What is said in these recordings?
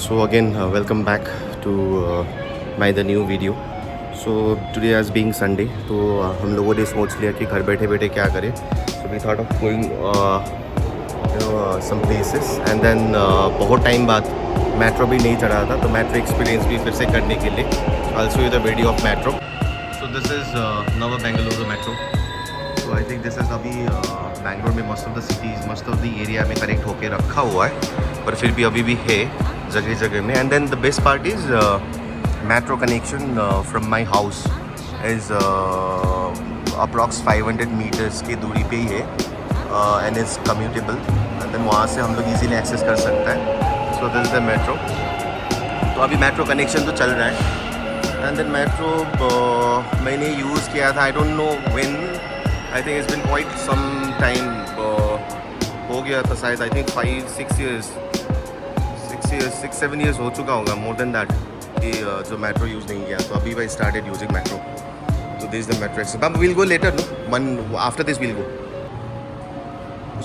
So again, welcome back to my the new video. So today as being Sunday, तो हम लोगों ने सोच लिया कि घर बैठे बैठे क्या करें. So we thought of going some places and then बहुत टाइम बाद मेट्रो भी नहीं चढ़ा था, तो मेट्रो एक्सपीरियंस भी फिर से करने के लिए I'll show you the video of metro. So this is Nava Bengaluru metro. So I think this is अभी बैंगलोर में most of the cities, most of the area में कनेक्ट होके रखा हुआ है, पर फिर भी अभी भी है जगह जगह में. And then the best part is metro connection from my house is approx 500 metres की दूरी पे ही है and is commutable. And then वहाँ से हम लोग ईजीली एक्सेस कर सकते हैं. So this the metro. तो अभी मेट्रो कनेक्शन तो चल रहा है. एंड देन मेट्रो मैंने यूज़ किया था, I don't know when, I think it's been quite some time. हो गया था शायद, आई थिंक 6-7 years हो चुका होगा, मोर देन दैट, कि जो मेट्रो यूज़ नहीं किया. तो अभी आई स्टार्टेड यूजिंग मेट्रो. तो this the metro. So will go later, no one after this will go.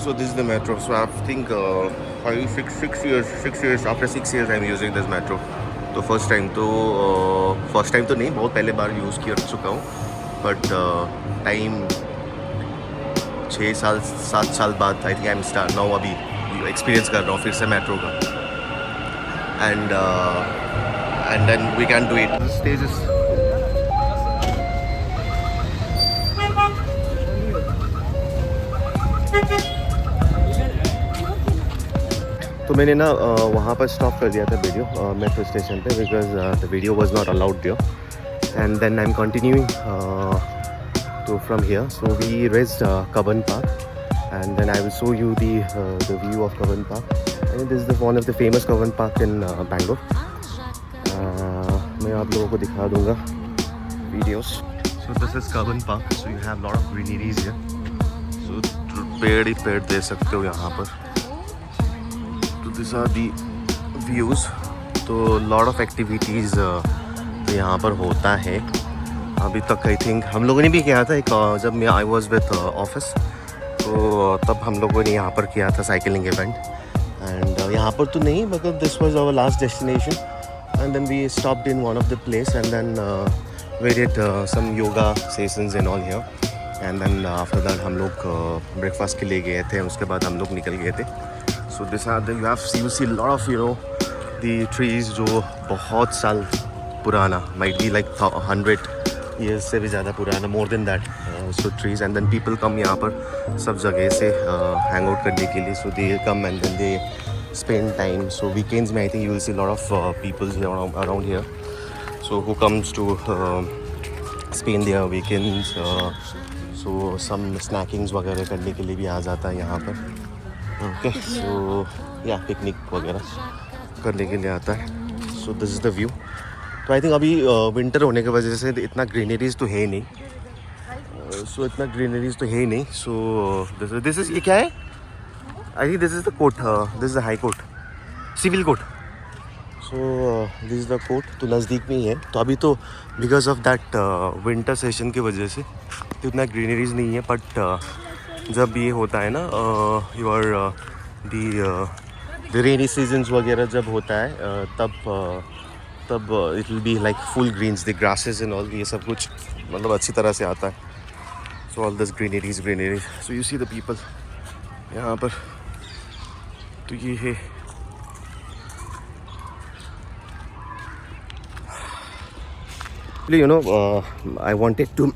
So this the metro. So I think 6 years after 6 years I am using this metro. तो first time तो नहीं, बहुत पहले बार use कर चुका हूँ, but time 6-7 साल बाद I think I am start now, अभी एक्सपीरियंस कर रहा हूँ फिर से मेट्रो का. and then we can do it. The stages. तो मैंने ना वहाँ पर स्टॉप कर दिया था वीडियो मेट्रो स्टेशन पे, because the video was not allowed there. And then I am continuing to from here. So we reached Cubbon Park, and then I will show you the view of Cubbon Park. And this is one of the famous Cubbon Park in Bangalore. मैं आप लोगों को दिखा दूँगा videos. So this is Cubbon Park. So you have lot of greeneries here. So पेड़ ही पेड़ दे सकते हो यहाँ पर. तो these are the views. तो lot of activities तो यहाँ पर होता है. अभी तक आई थिंक हम लोगों ने भी किया था एक, जब मैं आई वॉज विथ ऑफिस, तो तब हम लोगों ने यहाँ पर किया था साइकिलिंग इवेंट. एंड यहाँ पर तो नहीं, मगर this was our last destination. And then we stopped in one of the place and then we did some yoga sessions and all here. And then after that हम लोग breakfast के लिए गए थे. उसके बाद हम लोग निकल गए थे. So this are the you see lot of the trees जो बहुत साल पुराना, माइट बी लाइक 100 years से भी ज़्यादा पुराना, more than that. So trees. And then people come यहाँ पर सब जगह से हैंग आउट करने के लिए. So they come and then they spend time. So weekends में I think you will see lot of peoples around here, so who comes to spend their weekends. So some snackings वगैरह करने के लिए भी आ जाता है यहाँ पर. ओके, सो या पिकनिक वगैरह करने के लिए आता है. सो दिस इज़ द व्यू. तो आई थिंक अभी विंटर होने की वजह से इतना ग्रीनरीज तो है नहीं. सो इतना ग्रीनरीज तो है नहीं. सो दिस इज़, ये क्या है? I think this is the court. This is the high court, civil court. So this is the court. तो नज़दीक में ही है. तो अभी तो because of that winter session की वजह से तो इतना ग्रीनरीज नहीं है. बट जब ये होता है ना योर द रेनी सीजन्स वगैरह जब होता है, तब it will be like full greens, the grasses and all, ये सब कुछ मतलब अच्छी तरह से आता है. So all this greeneries. So you see the people यहाँ पर. तो ये है I wanted to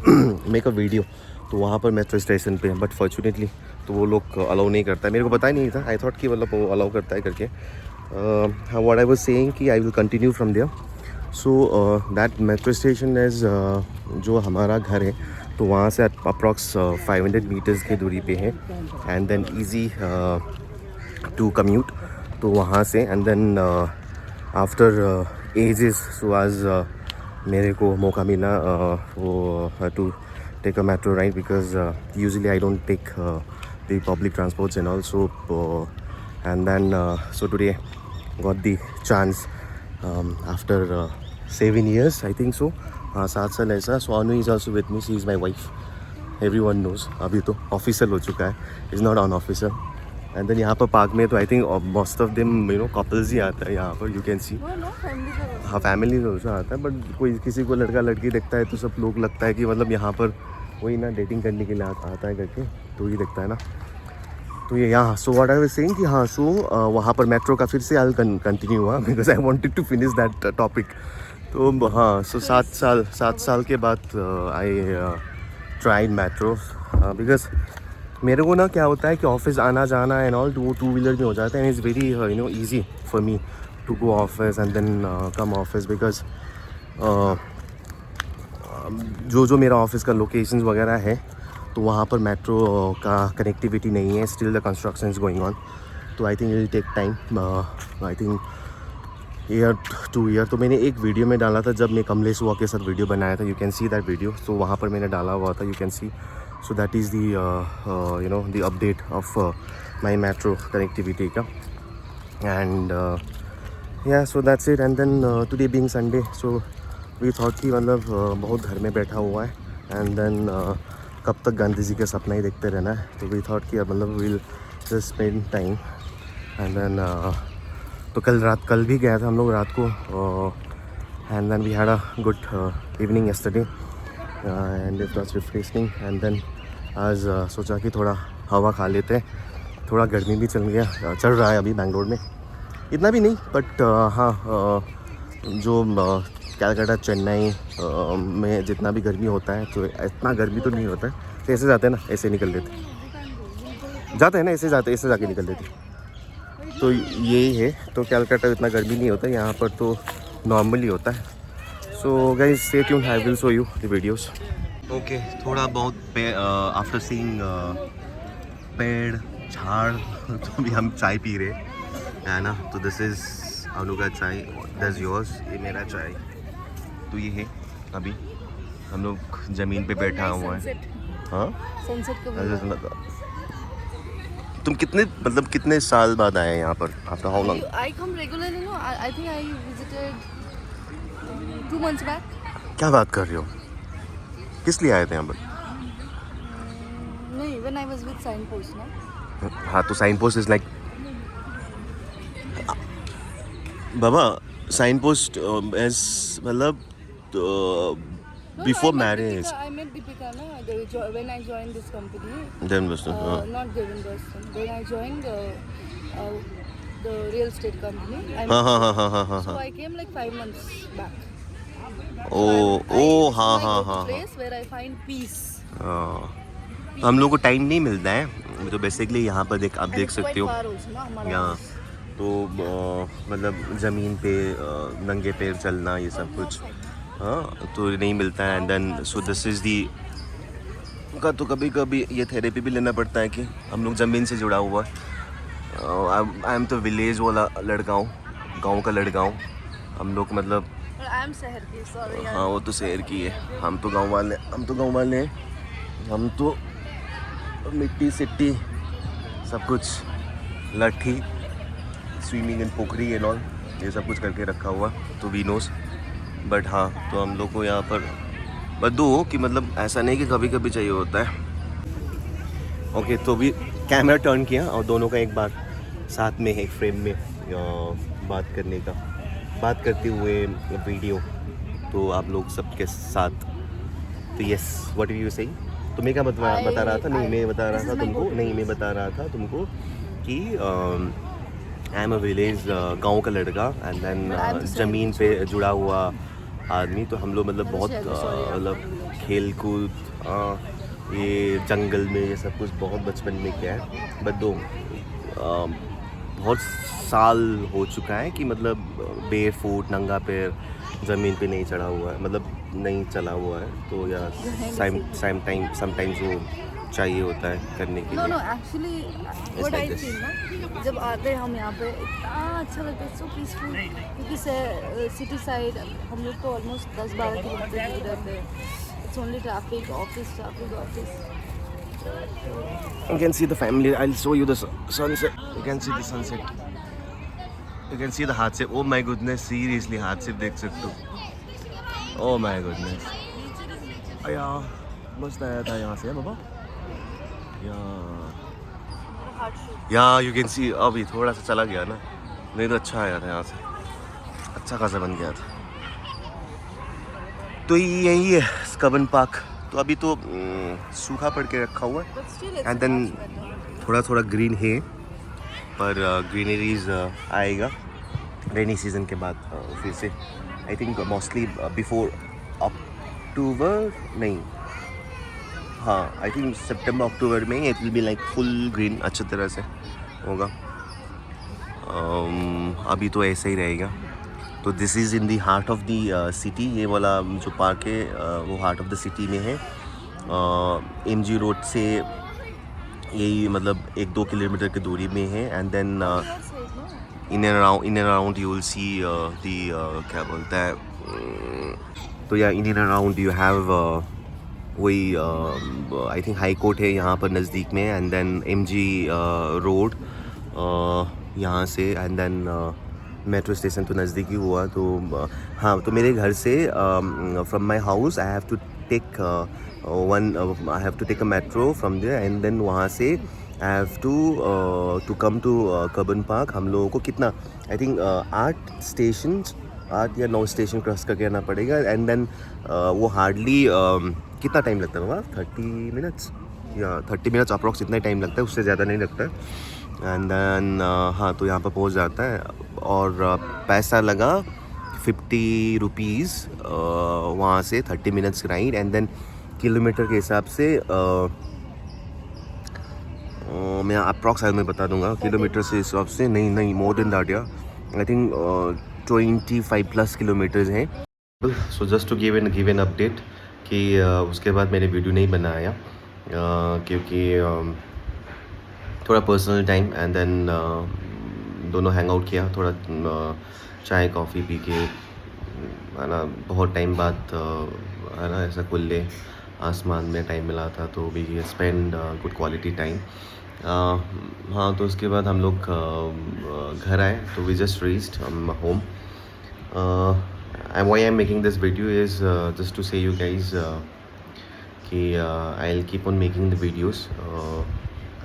make a video. तो वहाँ पर मेट्रो स्टेशन पे, बट फॉर्चुनेटली तो वो लोग अलाउ नहीं करता है. मेरे को पता ही नहीं था. आई थॉट कि मतलब वो अलाउ करता है करके. व्हाट आई वाज सेइंग कि I will continue from there. So that metro station is, जो हमारा घर है तो वहाँ से अप्रॉक्स 500 मीटर्स की दूरी पे है. And then easy to commute. तो वहाँ से and then after ages, so आज मेरे को मौका मिला वो to take a metro ride, because usually I don't take the public transports and also and then so today got the chance after 7 years I think so. 7 साल ऐसा. So Anu is also with me. She is my wife. Everyone knows. अभी तो official हो चुका है. Is not unofficial. And then यहाँ पर park में तो I think most of them you know couples ही आता है यहाँ पर, यू कैन सी। हाँ फैमिली से आता है, बट कोई किसी को लड़का लड़की देखता है तो सब लोग लगता है कि मतलब यहाँ पर वही ना डेटिंग करने के लिए आता है करके, तो ये देखता है ना। तो ये यहाँ so what I was saying कि हाँ सो वहाँ पर मेट्रो का फिर से आई कंटिन्यू हुआ because I wanted to finish that topic. तो हाँ सो 7 साल के बाद आई ट्राइड मेट्रो बिकॉज मेरे को ना क्या होता है कि ऑफिस आना जाना एंड ऑल टू व्हीलर में हो जाता है, and it's very you know easy for me to go office and then come office because जो मेरा ऑफिस का लोकेशंस वगैरह है तो वहाँ पर मेट्रो का कनेक्टिविटी नहीं है, still the construction is going on. तो I think it will take time, I think year 2 year. तो मैंने एक वीडियो में डाला था जब मैं कमलेश हुआ के साथ वीडियो बनाया था, you can see that video. तो वहाँ पर मैंने डाला हुआ था, you can see. So that is the you know the update of my metro connectivity का। And yeah so that's it. And then today being Sunday so we thought कि मतलब बहुत घर में बैठा हुआ है एंड देन कब तक गांधी जी के सपना ही देखते रहना है। तो वी थॉट कि मतलब will just spend time and then तो कल भी गया था हम लोग रात को, and then we had a good evening yesterday and it was refreshing. And then आज सोचा कि थोड़ा हवा खा लेते हैं, थोड़ा गर्मी भी चल रहा है अभी बेंगलोर में, इतना भी नहीं बट हाँ जो कैलकाटा चेन्नई में जितना भी गर्मी होता है तो इतना गर्मी तो नहीं होता है। तो ऐसे जाते हैं ना, ऐसे निकल जाते हैं ना, ऐसे जाके निकल लेते। तो यही है, तो कैलकाटा इतना गर्मी नहीं होता, यहाँ पर तो नॉर्मली होता है। So guys stay tuned, I will show you the videos. Okay थोड़ा बहुत आफ्टर सीइंग पेड़ झाड़ तो भी हम चाय पी रहे है ना। तो दिस इज़ अनु का चाय, दैट्स योर्स, ये मेरा चाय। तो ये है अभी हम लोग ज़मीन पे बैठा हुआ है। हाँ तुम कितने साल बाद आए हैं यहाँ पर? After how long? I come regularly, no? I think I visited 2 months back. क्या बात कर रहे हो? किस लिए आए थे यहाँ पर? नहीं, when I was with Signpost, ना? हाँ तो साइन पोस्ट इज लाइक बाबा, साइन पोस्ट एज मतलब before marriage. I met Deepika, na? When I joined this company. Then was Not Devin Boston. When I joined the real estate company. हाँ So I came like 5 months back. हाँ Place where I find peace. हम लोग को time नहीं मिलता है, तो basically यहाँ पर आप देख सकते हो यहाँ तो मतलब ज़मीन पे नंगे पैर चलना ये सब कुछ हाँ तो नहीं मिलता है। And then so this is the का तो कभी कभी ये थेरेपी भी लेना पड़ता है कि हम लोग ज़मीन से जुड़ा हुआ है। आई एम तो विलेज वाला लड़का हूँ, गाँव का लड़का हूँ। हम लोग मतलब शहर की, सॉरी। हाँ वो तो शहर की है, हम तो गाँव वाले हैं। हम तो मिट्टी सिट्टी सब कुछ, लाठी, swimming in Pokhari and all, ये सब कुछ करके रखा हुआ तो वी नोस। बट हाँ तो हम लोग को यहाँ पर बदू कि मतलब ऐसा नहीं कि कभी कभी चाहिए होता है। ओके तो भी कैमरा टर्न किया और दोनों का एक बार साथ में एक फ्रेम में बात करते हुए वीडियो तो आप लोग सबके साथ। तो यस व्हाट यू सेइंग? तुम्हें क्या बता रहा था? नहीं मैं बता रहा था तुमको कि आई एम अ विलेज, गाँव का लड़का एंड देन ज़मीन पे जुड़ा हुआ आदमी। तो हम लोग मतलब बहुत मतलब खेल कूद ये जंगल में ये सब कुछ बहुत बचपन में किया है। बट बहुत साल हो चुका है कि मतलब बेर फुट नंगा पैर ज़मीन पे नहीं चढ़ा हुआ है, मतलब नहीं चला हुआ है। तो या समटाइम्स वो चाहिए होता है करने के लिए। No actually what I feel ना, जब आते हैं हम यहाँ पे इतना अच्छा लगता है, सो पीसफुल। क्योंकि सिटी साइड हम लोग को ऑलमोस्ट 10-12 किलोमीटर दूर रहते हैं। It's only traffic office. You can see the family. I'll show you the sunset. You can see the sunset. You can see the hardship. Oh my goodness, seriously hardship देख सकते हो। Oh my goodness. अया मस्त आया था यहाँ से बाबा। या यहाँ यू कैन सी अभी थोड़ा सा चला गया ना, नहीं तो अच्छा आया था यहाँ से, अच्छा खासा बन गया था। तो यही है स्कबन पार्क। तो अभी तो सूखा पड़ के रखा हुआ है एंड देन थोड़ा थोड़ा ग्रीन है, पर ग्रीनरीज आएगा रेनी सीजन के बाद फिर से। आई थिंक मोस्टली बिफोर अक्टूबर, नहीं हाँ आई थिंक सितंबर अक्टूबर में it will be like full green, अच्छी तरह से होगा। अभी तो ऐसा ही रहेगा। तो this is in the heart of the city. ये वाला जो पार्क है वो हार्ट ऑफ द सिटी में है। MG रोड से यही मतलब 1-2 किलोमीटर की दूरी में है। And then in and around you will see the क्या बोलता है, तो या in and around you have वही आई थिंक हाई कोर्ट है यहाँ पर नज़दीक में। एंड देन MG रोड यहाँ से, एंड देन मेट्रो स्टेशन तो नज़दीक ही हुआ। तो हाँ, तो मेरे घर से from my house I have to take a metro from there, and then वहाँ से I have to come to carbon park. हम लोगों को कितना, आई थिंक 8 या 9 स्टेशन क्रॉस करके आना पड़ेगा। एंड देन वो हार्डली कितना टाइम लगता है वहाँ, 30 मिनट्स या 30 मिनट्स अप्रॉक्स, इतना टाइम लगता है, उससे ज़्यादा नहीं लगता है। एंड देन हाँ, तो यहाँ पर पहुँच जाता है। और पैसा लगा 50 रुपीज़ वहाँ से 30 minutes ride. And then kilometre के हिसाब से मैं अप्रॉक्स में बता दूंगा, किलोमीटर से हिसाब से नहीं मोर देन दैट, या आई थिंक 25+ किलोमीटर्स हैं। So just to give an update कि उसके बाद मैंने वीडियो नहीं बनाया क्योंकि थोड़ा पर्सनल टाइम। एंड देन दोनों हैंग आउट किया, थोड़ा चाय कॉफ़ी पी के, है ना, बहुत टाइम बाद है ना ऐसा खुले आसमान में टाइम मिला था, तो we spend good quality time. हाँ, तो उसके बाद हम लोग घर आए, तो we just reached home. and why I'm making this video is just to say you guys कि I'll keep on making the videos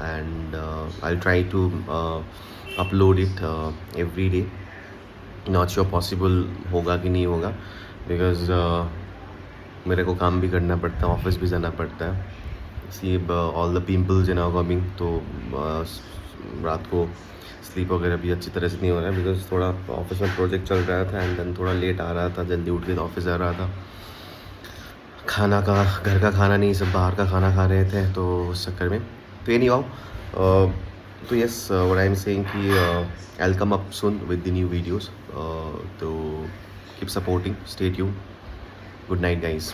and I'll try to upload it every day. Not sure possible होगा कि नहीं होगा, because मेरे को काम भी करना पड़ता है, ऑफिस भी जाना पड़ता है, इसलिए all the pimples in our coming. तो रात को स्लीप वगैरह भी अच्छी तरह से नहीं हो रहा है, बिकॉज थोड़ा ऑफिस में प्रोजेक्ट चल रहा था। एंड देन थोड़ा लेट आ रहा था, जल्दी उठ के ऑफिस जा रहा था। खाना का घर का खाना नहीं, सब बाहर का खाना खा रहे थे, तो उस चक्कर में तो ये नहीं आओ। तो yes, what I am saying कि I will come up soon with the new videos. तो keep supporting, stay tuned, good night guys.